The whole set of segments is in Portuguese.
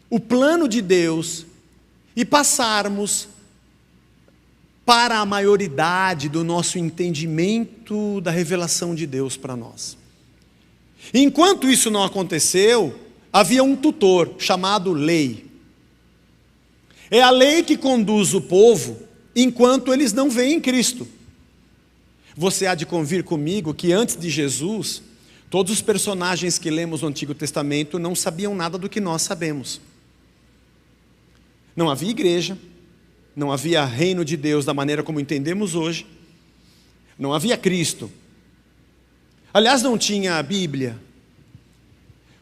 o plano de Deus e passarmos para a maioridade do nosso entendimento da revelação de Deus para nós. Enquanto isso não aconteceu, havia um tutor chamado lei. É a lei que conduz o povo enquanto eles não veem Cristo. Você há de convir comigo que antes de Jesus, todos os personagens que lemos no Antigo Testamento não sabiam nada do que nós sabemos. Não havia igreja, não havia reino de Deus da maneira como entendemos hoje, não havia Cristo. Aliás, não tinha a Bíblia.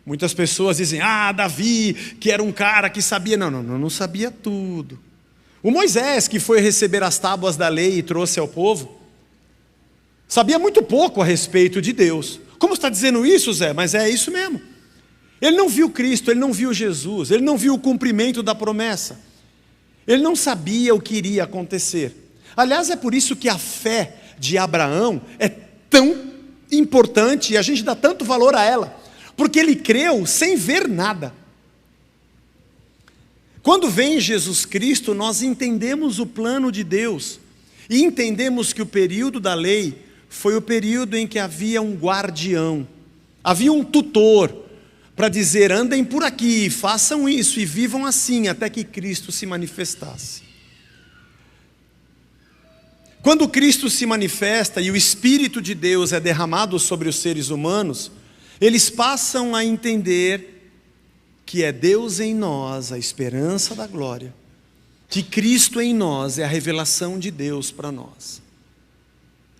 Muitas pessoas dizem, Davi, que era um cara que sabia. Não sabia tudo. O Moisés, que foi receber as tábuas da lei e trouxe ao povo, sabia muito pouco a respeito de Deus. Como está dizendo isso, Zé? Mas é isso mesmo. Ele não viu Cristo, ele não viu Jesus, ele não viu o cumprimento da promessa. Ele não sabia o que iria acontecer. Aliás, é por isso que a fé de Abraão é tão importante e a gente dá tanto valor a ela. Porque ele creu sem ver nada. Quando vem Jesus Cristo, nós entendemos o plano de Deus. E entendemos que o período da lei foi o período em que havia um guardião. Havia um tutor para dizer, andem por aqui, façam isso e vivam assim, até que Cristo se manifestasse. Quando Cristo se manifesta e o Espírito de Deus é derramado sobre os seres humanos, eles passam a entender que é Deus em nós, a esperança da glória, que Cristo em nós é a revelação de Deus para nós.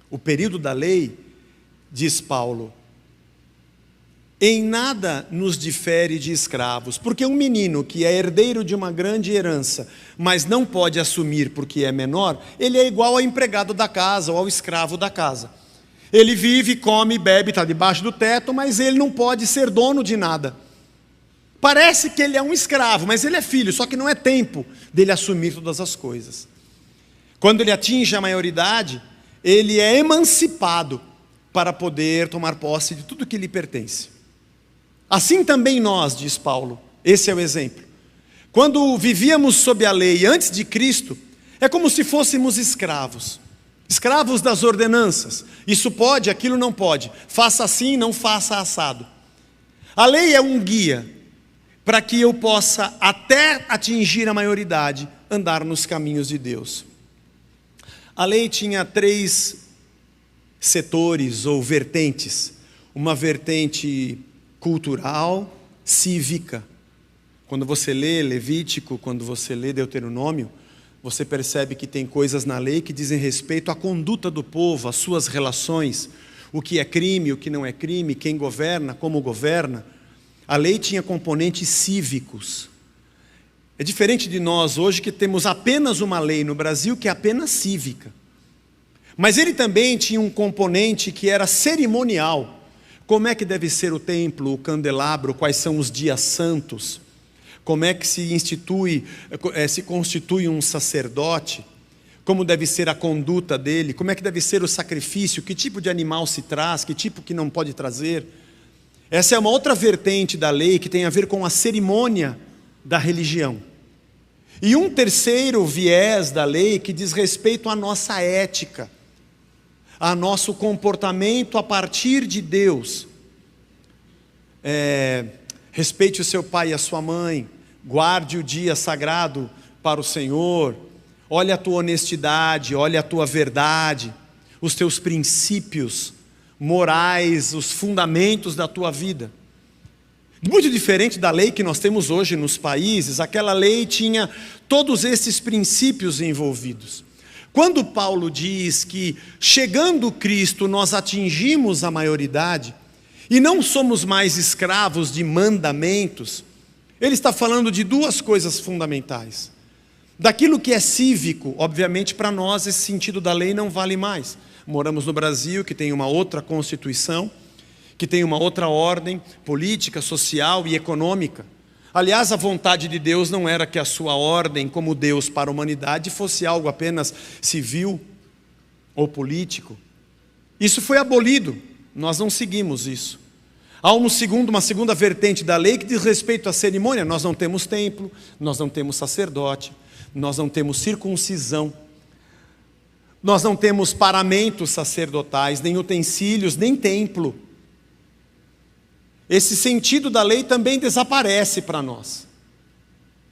O período da lei, diz Paulo, em nada nos difere de escravos, porque um menino que é herdeiro de uma grande herança, mas não pode assumir porque é menor, ele é igual ao empregado da casa ou ao escravo da casa. Ele vive, come, bebe, está debaixo do teto, mas ele não pode ser dono de nada. Parece que ele é um escravo, mas ele é filho, só que não é tempo dele assumir todas as coisas. Quando ele atinge a maioridade, ele é emancipado para poder tomar posse de tudo que lhe pertence. Assim também nós, diz Paulo, esse é o exemplo. Quando vivíamos sob a lei antes de Cristo, é como se fôssemos escravos. Escravos das ordenanças. Isso pode, aquilo não pode. Faça assim, não faça assado. A lei é um guia para que eu possa, até atingir a maioridade, andar nos caminhos de Deus. A lei tinha 3 setores ou vertentes. Uma vertente cultural, cívica. Quando você lê Levítico, quando você lê Deuteronômio, você percebe que tem coisas na lei que dizem respeito à conduta do povo, às suas relações, o que é crime, o que não é crime, quem governa, como governa. A lei tinha componentes cívicos. É diferente de nós hoje que temos apenas uma lei no Brasil que é apenas cívica. Mas ele também tinha um componente que era cerimonial. Como é que deve ser o templo, o candelabro, quais são os dias santos? Como é que se constitui um sacerdote? Como deve ser a conduta dele? Como é que deve ser o sacrifício? Que tipo de animal se traz? Que tipo que não pode trazer? Essa é uma outra vertente da lei que tem a ver com a cerimônia da religião. E um terceiro viés da lei que diz respeito à nossa ética, a nosso comportamento a partir de Deus. Respeite o seu pai e a sua mãe, guarde o dia sagrado para o Senhor, olhe a tua honestidade, olhe a tua verdade, os teus princípios morais, os fundamentos da tua vida. Muito diferente da lei que nós temos hoje nos países, aquela lei tinha todos esses princípios envolvidos. Quando Paulo diz que chegando Cristo nós atingimos a maioridade, e não somos mais escravos de mandamentos, ele está falando de 2 coisas fundamentais. Daquilo que é cívico, obviamente para nós esse sentido da lei não vale mais. Moramos no Brasil, que tem uma outra constituição, que tem uma outra ordem política, social e econômica. Aliás, a vontade de Deus não era que a sua ordem como Deus para a humanidade fosse algo apenas civil ou político. Isso foi abolido. Nós não seguimos isso. Há uma segunda vertente da lei que diz respeito à cerimônia. Nós não temos templo, nós não temos sacerdote, nós não temos circuncisão, nós não temos paramentos sacerdotais, nem utensílios, nem templo. Esse sentido da lei também desaparece para nós.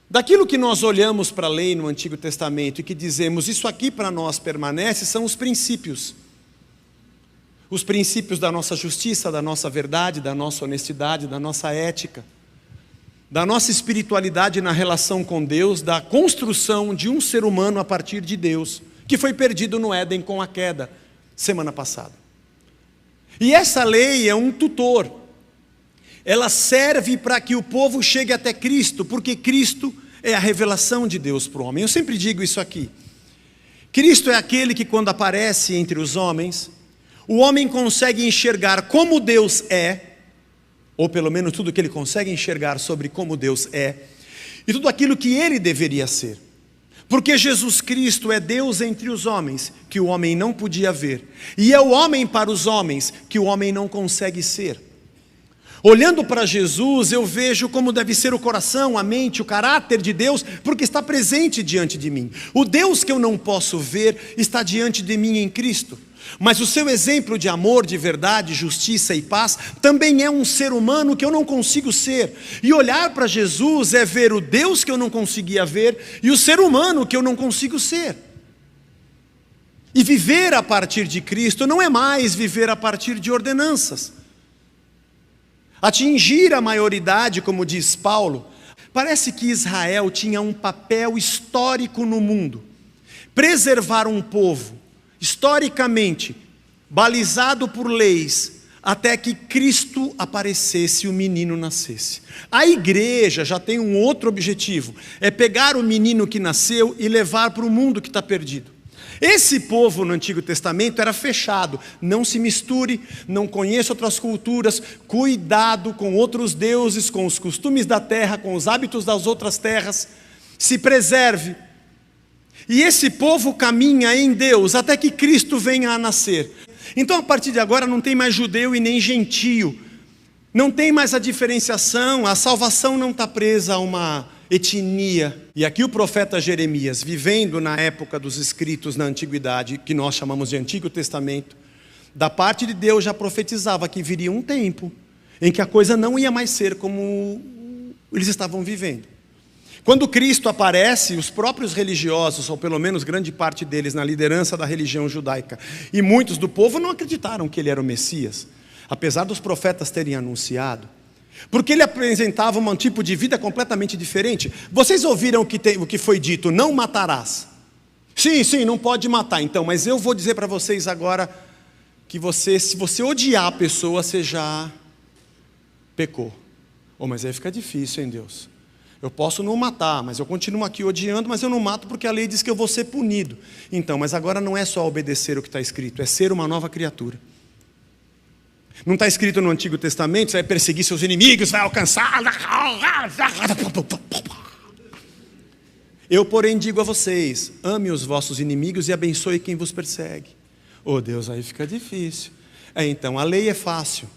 Daquilo que nós olhamos para a lei no Antigo Testamento e que dizemos, isso aqui para nós permanece, são os princípios. Os princípios da nossa justiça, da nossa verdade, da nossa honestidade, da nossa ética, da nossa espiritualidade na relação com Deus, da construção de um ser humano a partir de Deus, que foi perdido no Éden com a queda, semana passada. E essa lei é um tutor. Ela serve para que o povo chegue até Cristo, porque Cristo é a revelação de Deus para o homem. Eu sempre digo isso aqui. Cristo é aquele que, quando aparece entre os homens, o homem consegue enxergar como Deus é, ou pelo menos tudo que ele consegue enxergar sobre como Deus é, e tudo aquilo que ele deveria ser. Porque Jesus Cristo é Deus entre os homens, que o homem não podia ver, e é o homem para os homens, que o homem não consegue ser. Olhando para Jesus, eu vejo como deve ser o coração, a mente, o caráter de Deus, porque está presente diante de mim. O Deus que eu não posso ver está diante de mim em Cristo. Mas o seu exemplo de amor, de verdade, justiça e paz, também é um ser humano que eu não consigo ser. E olhar para Jesus é ver o Deus que eu não conseguia ver e o ser humano que eu não consigo ser. E viver a partir de Cristo não é mais viver a partir de ordenanças. Atingir a maioridade, como diz Paulo, parece que Israel tinha um papel histórico no mundo. Preservar um povo, historicamente, balizado por leis, até que Cristo aparecesse e o menino nascesse. A igreja já tem um outro objetivo, é pegar o menino que nasceu e levar para o mundo que está perdido. Esse povo no Antigo Testamento era fechado, não se misture, não conheça outras culturas, cuidado com outros deuses, com os costumes da terra, com os hábitos das outras terras, se preserve. E esse povo caminha em Deus até que Cristo venha a nascer. Então a partir de agora não tem mais judeu e nem gentio, não tem mais a diferenciação, a salvação não está presa a uma etnia. E aqui o profeta Jeremias, vivendo na época dos escritos na antiguidade, que nós chamamos de Antigo Testamento, da parte de Deus já profetizava que viria um tempo em que a coisa não ia mais ser como eles estavam vivendo. Quando Cristo aparece, os próprios religiosos, ou pelo menos grande parte deles na liderança da religião judaica, e muitos do povo não acreditaram que ele era o Messias, apesar dos profetas terem anunciado, porque ele apresentava um tipo de vida completamente diferente. Vocês ouviram o que foi dito, não matarás. Sim, não pode matar então, mas eu vou dizer para vocês agora que se você odiar a pessoa, você já pecou. Mas aí fica difícil, hein, Deus? Eu posso não matar, mas eu continuo aqui odiando, mas eu não mato porque a lei diz que eu vou ser punido. Então, mas agora não é só obedecer o que está escrito, é ser uma nova criatura. Não está escrito no Antigo Testamento, você vai perseguir seus inimigos, vai alcançar. Eu, porém, digo a vocês, ame os vossos inimigos e abençoe quem vos persegue. Deus, aí fica difícil. Então, a lei é fácil.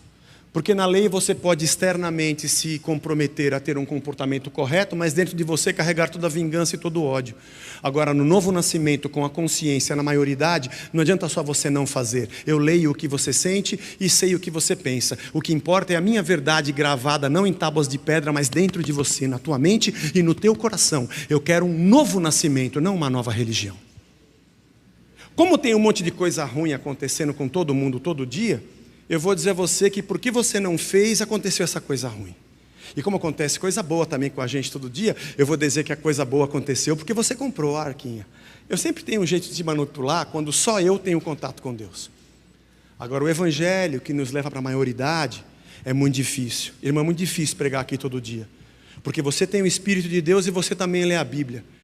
Porque na lei você pode externamente se comprometer a ter um comportamento correto, mas dentro de você carregar toda a vingança e todo o ódio. Agora, no novo nascimento, com a consciência, na maioridade, não adianta só você não fazer. Eu leio o que você sente e sei o que você pensa. O que importa é a minha verdade gravada, não em tábuas de pedra, mas dentro de você, na tua mente e no teu coração. Eu quero um novo nascimento, não uma nova religião. Como tem um monte de coisa ruim acontecendo com todo mundo todo dia, eu vou dizer a você que porque você não fez, aconteceu essa coisa ruim. E como acontece coisa boa também com a gente todo dia, eu vou dizer que a coisa boa aconteceu porque você comprou a arquinha. Eu sempre tenho um jeito de manipular quando só eu tenho contato com Deus. Agora o evangelho que nos leva para a maioridade é muito difícil. Irmão, é muito difícil pregar aqui todo dia. Porque você tem o Espírito de Deus e você também lê a Bíblia.